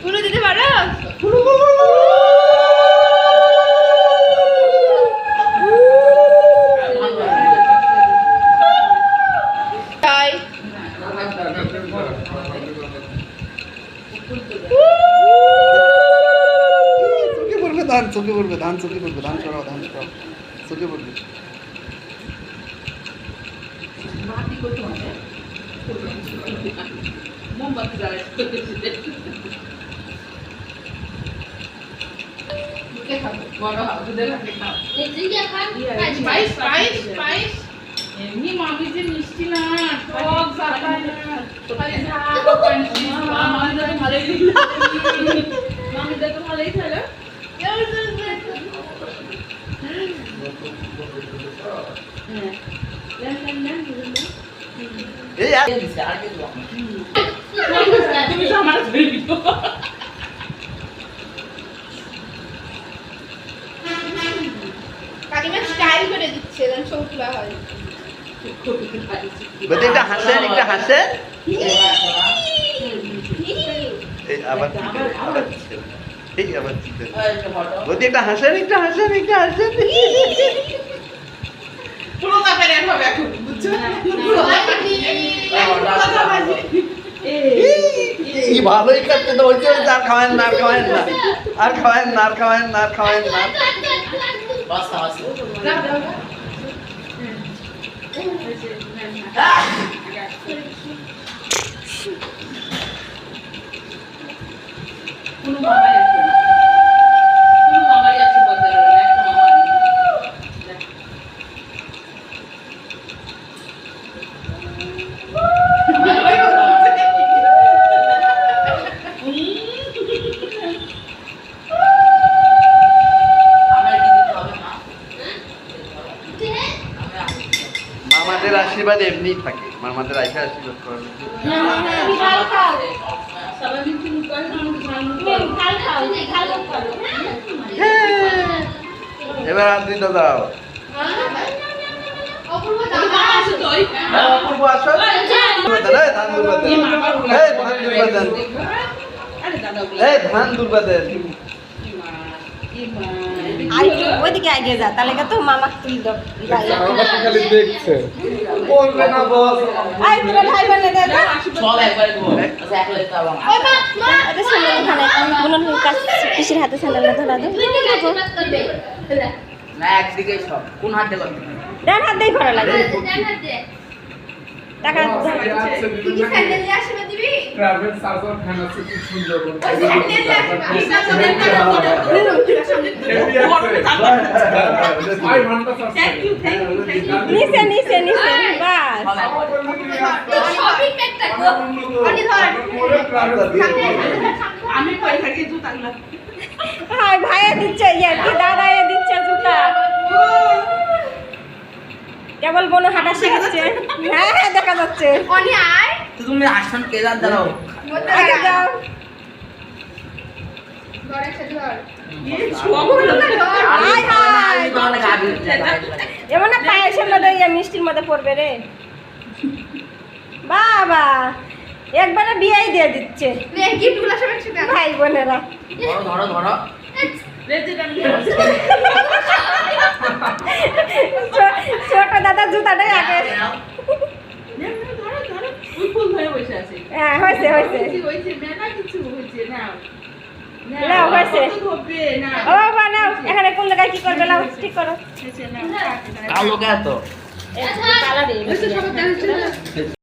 পুরো দিতে পারো? তাই চোখে পড়বে ধান, চোখে পড়বে ধান, চোখে পড়বে ধান, সরাও ধান, সরাও চোখে পড়বে। মোমবাতি জ্বালায় বড় হাও দুধের হাতে খাও পায়েস এমনি মামি যে মিষ্টি না টক জাতায় না খালি ঝাল মামি তো ভালোই মামি তো ভালোই খেলো এই আর তুমি তো আমার ধরে দিও কাকিমা স্টাইল করে দিচ্ছে যেন চৌকুলা হয়। বলতে একটা হাসেন, একটা হাসেন। এই আবার আবার এই আবার বলতে একটা হাসেন, একটা হাসেন, একটা হাসেন। পুরো কাপের এক হবে এখন বুঝছো এই ভালোই কাটতে তো হচ্ছে, আর খাওয়েন না, আর খাওয়েন না, আর খাওয়েন না, আর খাওয়েন না, আর খাওয়েন না। বাসা আছে কোনো মামাই আসবে না কোনো মামাই আসবে বলতে পারবে না একটা মামা আমার কি দিতে হবে না মামাদের আশীর্বাদ এমনি থাকে, মামাদের আইসা আশীর্বাদ করার জন্য। সবাই মিলে মুখ করে এবার আর দুইটা দাও। অপূর্ব আছে তো ওই অপূর্ব আসো। এই ধান দুর্বাদেন, এই ধান দুর্বাদেন, আরে দাদা এই ধান দুর্বাদেন। ওইদিকে আগে যা, তাহলে তো মামা তুই দাও। খালি দেখছে বলবে না বস। আই তোরা ভাই বোনে দে দাও। সব একবারে দেবো আচ্ছা একলে দিতে হবে না ওই মা মা এটা সামনে ওখানে মনে হয় কাজ পিসির হাতে স্যান্ডেল ধরা দাও। না একদিকে সব কোন হাতে করবে ডান হাত দিয়ে করা লাগে। টাকা তুই কি স্যান্ডেল দিয়ে আশীর্বাদ দিবি? প্রাইভেট সার্ভার খান আছে খুব সুন্দর ওই স্যান্ডেল দিয়ে আই ঘন্টা থ্যাংক ইউ নিচে নিচে নিচে বাস। শপিং ব্যাগটা গো অনি ধর আমি পয়সা দিয়ে জুতা গুলো হাই ভাইয়া দিচ্ছে, ইয়ে কি দাদা এ দিচ্ছে জুতা। কেবল বোনো হাঁটা শিখাচ্ছে। হ্যাঁ হ্যাঁ দেখা যাচ্ছে। অনি আয় তো তুমি আসন কেদার দাঁড়াও মধ্যে আগে যাও। ধর একটা ধর সব হলো না হাই হাই তাহলে গাবি এমন না পায়েসের মধ্যে ইয়ে মিষ্টির মধ্যে পড়বে রে বাবা, একবারে বিয়েই দিয়ে দিচ্ছে নে গিফটগুলো সব একসাথে আন ভাই বোনেরা। ধরো ধরো ধরো ছোট দাদা জুতাটাই আগে। ওই ফুল হয়ে বসে আছে হ্যাঁ হয়েছে হয়েছে। হয়েছে মেলা কিছু হয়েছে না নাও, হয়েছে। হবে না ও বাবা নাও, এখানে কোন জায়গায় কি করবে নাও ঠিক করো। হয়েছে না কালো কে তো কালারে সবাই